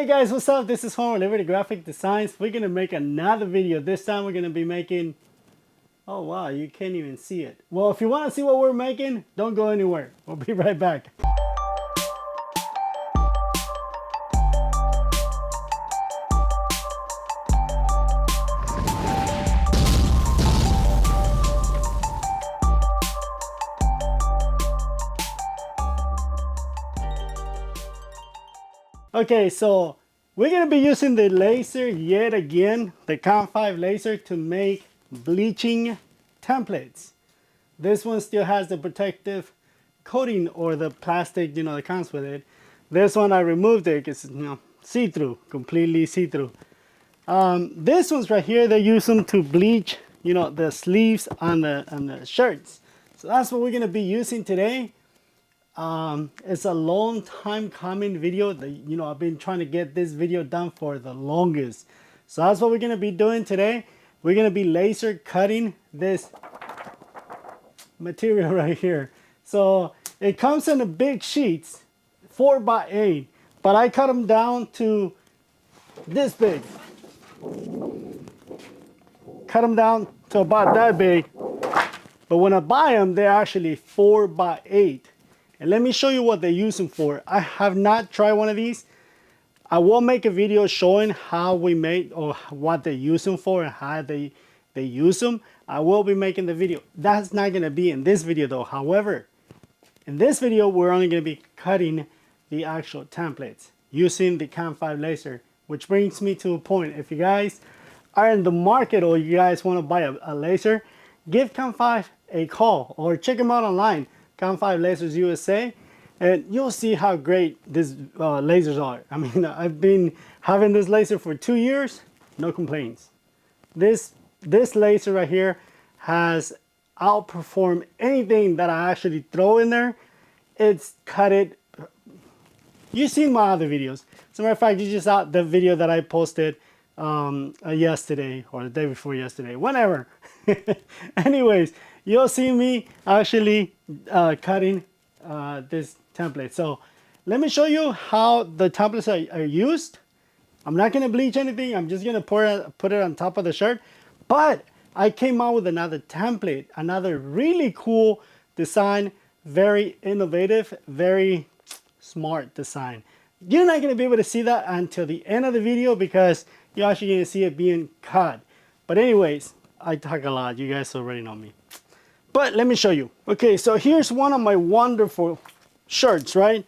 Hey guys, what's up? This is Juan with Liberty Graphic Designs. We're gonna make another video. This time we're gonna be making, oh wow, you can't even see it. Well, if you wanna see what we're making, don't go anywhere. We'll be right back. Okay, so we're going to be using the laser yet again, the Camfive laser, to make bleaching templates. This one still has the protective coating or the plastic, that comes with it. This one I removed it because it's see-through, completely see-through. This one's right here, they use them to bleach, the sleeves on the shirts. So that's what we're going to be using today. It's a long time coming video that, I've been trying to get this video done for the longest. So that's what we're going to be doing today. We're going to be laser cutting this material right here. So it comes in the big sheets, 4x8, but I cut them down to this big. Cut them down to about that big. But when I buy them, they're actually 4x8. And let me show you what they use them for. I have not tried one of these. I will make a video showing how we make or what they use them for and how they use them. I will be making the video. That's not going to be in this video though. However, in this video, we're only going to be cutting the actual templates using the Camfive laser, which brings me to a point. If you guys are in the market or you guys want to buy a laser, give Camfive a call or check them out online. Camfive Lasers USA, and you'll see how great these lasers are. I mean, I've been having this laser for 2 years, no complaints. This laser right here has outperformed anything that I actually throw in there. It's cut it. You've seen my other videos. As a matter of fact, you just saw the video that I posted yesterday or the day before yesterday, whenever. Anyways, you'll see me actually cutting this template. So let me show you how the templates are used. I'm not going to bleach anything. I'm just going to put it on top of the shirt. But I came out with another template, another really cool design, very innovative, very smart design. You're not going to be able to see that until the end of the video because you're actually going to see it being cut. But anyways, I talk a lot. You guys already know me. But let me show you. Okay, so here's one of my wonderful shirts, right?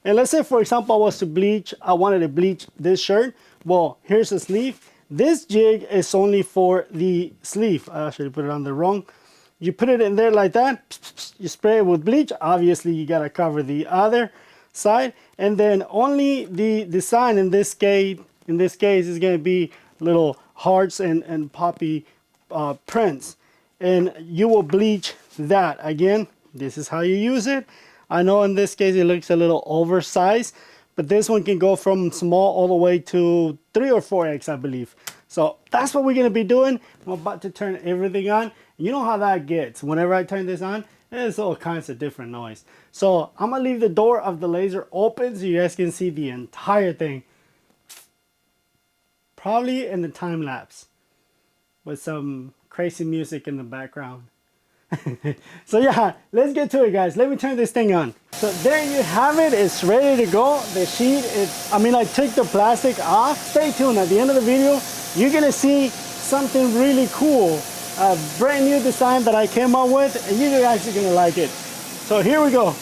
And let's say, for example, I wanted to bleach this shirt. Well, here's the sleeve. This jig is only for the sleeve. I actually put it on the wrong. You put it in there like that. You spray it with bleach. Obviously, you got to cover the other side. And then only the design in this case is going to be little hearts and poppy prints. And you will bleach that. Again, this is how you use it. I know in this case it looks a little oversized, but this one can go from small all the way to 3 or 4x, I believe. So that's what we're going to be doing. I'm about to turn everything on. You know how that gets. Whenever I turn this on, there's all kinds of different noise. So I'm going to leave the door of the laser open so you guys can see the entire thing. Probably in the time lapse with some crazy music in the background. So yeah, let's get to it, guys. Let me turn this thing on. So there you have it. It's ready to go. The sheet is, I took the plastic off. Stay tuned. At the end of the video, you're gonna see something really cool, a brand new design that I came up with, and you guys are gonna like it. So here we go.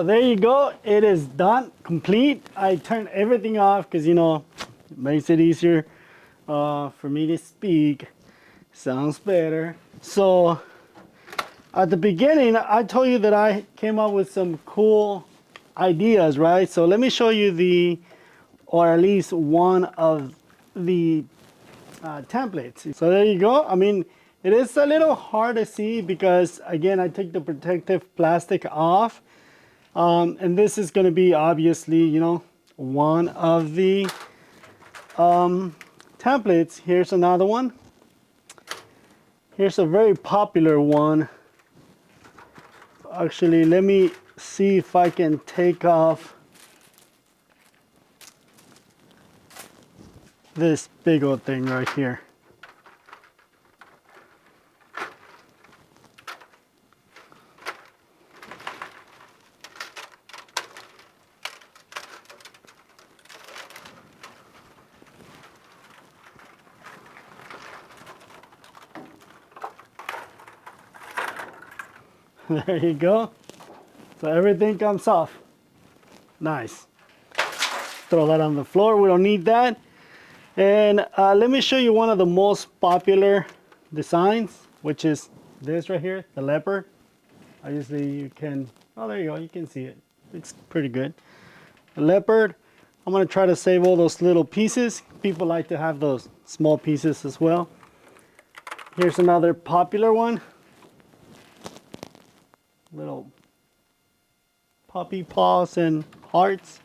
So there you go. It is done, complete. I turned everything off because, you know, it makes it easier for me to speak. Sounds better. So at the beginning, I told you that I came up with some cool ideas, right? So let me show you or at least one of the templates. So there you go. I mean, it is a little hard to see because, again, I took the protective plastic off. And this is going to be obviously, you know, one of the templates. Here's another one. Here's a very popular one. Actually, let me see if I can take off this big old thing right here. There you go. So everything comes off. Nice. Throw that on the floor. We don't need that. And let me show you one of the most popular designs, which is this right here, the leopard. Obviously you can, oh, there you go. You can see it. It's pretty good. The leopard. I'm going to try to save all those little pieces. People like to have those small pieces as well. Here's another popular one. Little puppy paws and hearts.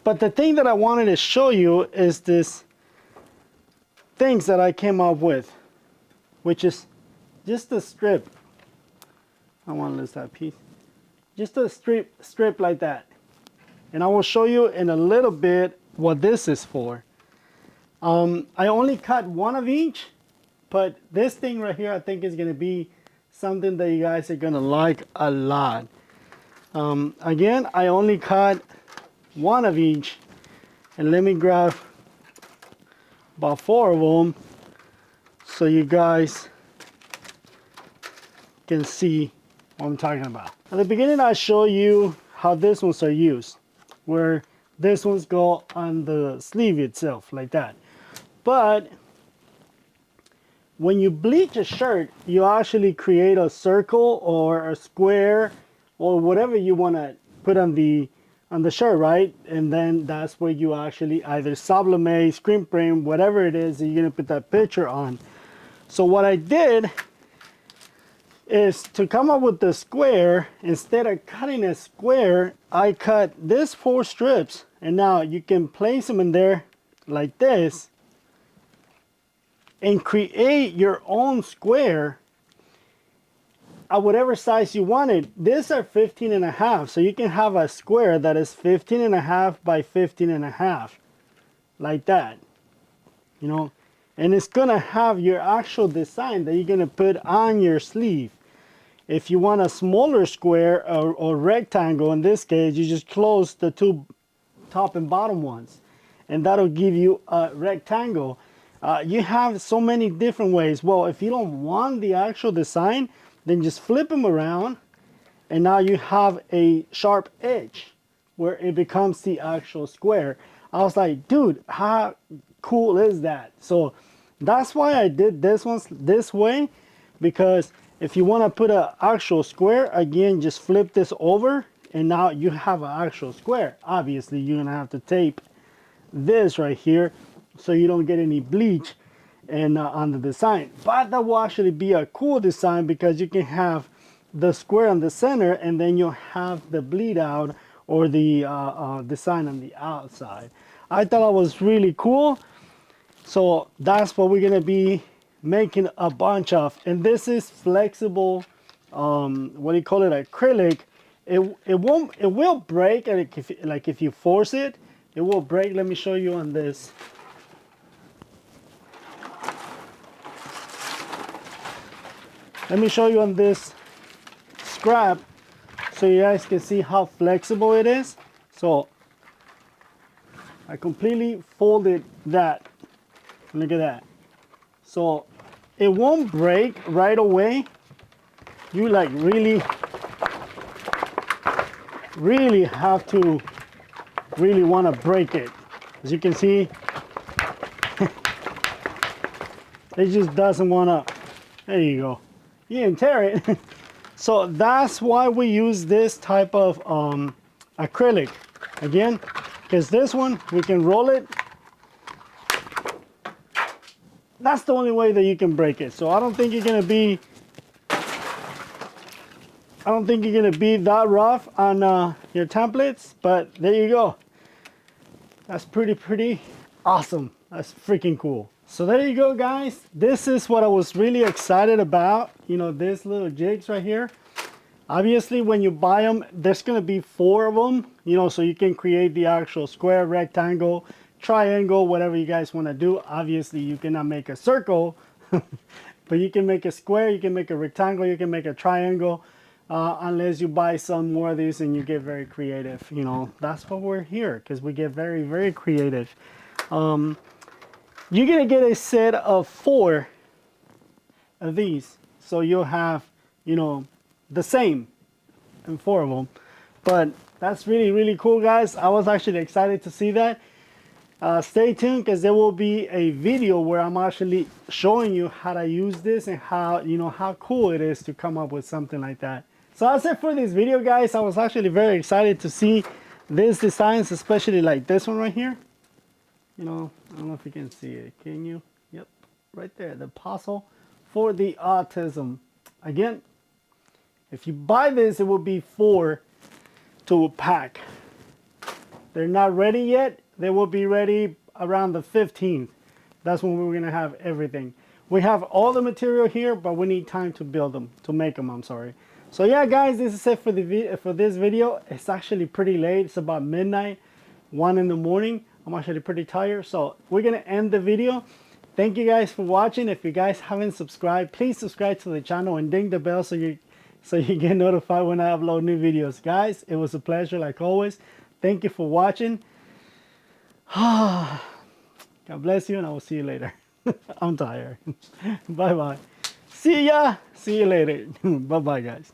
But the thing that I wanted to show you is this things that I came up with, which is just a strip. I want to lose that piece. Just a strip like that. And I will show you in a little bit what this is for. I only cut one of each, but this thing right here I think is going to be something that you guys are going to like a lot. Again, I only cut one of each, and let me grab about 4 of them so you guys can see what I'm talking about. At the beginning, I show you how these ones are used, where these ones go on the sleeve itself like that. But when you bleach a shirt, you actually create a circle or a square or whatever you want to put on the shirt, right? And then that's where you actually either sublimate, screen print, whatever it is that you're going to put that picture on. So what I did is to come up with the square. Instead of cutting a square, I cut this 4 strips, and now you can place them in there like this and create your own square at whatever size you wanted. These are 15.5, so you can have a square that is 15.5 by 15.5, like that, you know. And it's gonna have your actual design that you're gonna put on your sleeve. If you want a smaller square or rectangle, in this case, you just close the 2 top and bottom ones, and that'll give you a rectangle. You have so many different ways. Well, if you don't want the actual design, then just flip them around, and now you have a sharp edge where it becomes the actual square. I was like, dude, how cool is that? So that's why I did this one this way, because if you want to put an actual square, again, just flip this over, and now you have an actual square. Obviously, you're gonna have to tape this right here so you don't get any bleach and on the design. But that will actually be a cool design because you can have the square on the center, and then you'll have the bleed out or the design on the outside. I thought that was really cool. So that's what we're gonna be making a bunch of. And this is flexible, what do you call it, acrylic. It will break, like if you force it, it will break. Let me show you on this. Let me show you on this scrap so you guys can see how flexible it is. So I completely folded that. Look at that. So it won't break right away. You like really really have to really want to break it. As you can see, it just doesn't want to. There you go. You can tear it. So that's why we use this type of acrylic. Again, because this one, we can roll it. That's the only way that you can break it. So I don't think you're gonna be that rough on your templates, but there you go. That's pretty awesome. That's freaking cool. So there you go, guys. This is what I was really excited about. You know, these little jigs right here. Obviously, when you buy them, there's gonna be 4 of them, you know, so you can create the actual square, rectangle, triangle, whatever you guys want to do. Obviously, you cannot make a circle, but you can make a square, you can make a rectangle, you can make a triangle, unless you buy some more of these and you get very creative. You know, that's what we're here, because we get very creative. You're gonna get a set of 4 of these, so you'll have, you know, the same and 4 of them. But that's really cool, guys. I was actually excited to see that. Stay tuned, because there will be a video where I'm actually showing you how to use this and how, you know, how cool it is to come up with something like that. So that's it for this video, guys. I was actually very excited to see these designs, especially like this one right here. You know, I don't know if you can see it. Can you? Yep, right there, the puzzle for the autism. Again, if you buy this, it will be 4 to a pack. They're not ready yet. They will be ready around the 15th. That's when we're gonna have everything. We have all the material here, but we need time to build them, to make them, I'm sorry. So yeah, guys, this is it for this video. It's actually pretty late. It's about midnight, 1 in the morning. I'm actually pretty tired, so we're gonna end the video. Thank you guys for watching. If you guys haven't subscribed, please subscribe to the channel and ding the bell so you get notified when I upload new videos. Guys, it was a pleasure like always. Thank you for watching. God bless you, and I will see you later. I'm tired. Bye bye. See ya. See you later. Bye bye, guys.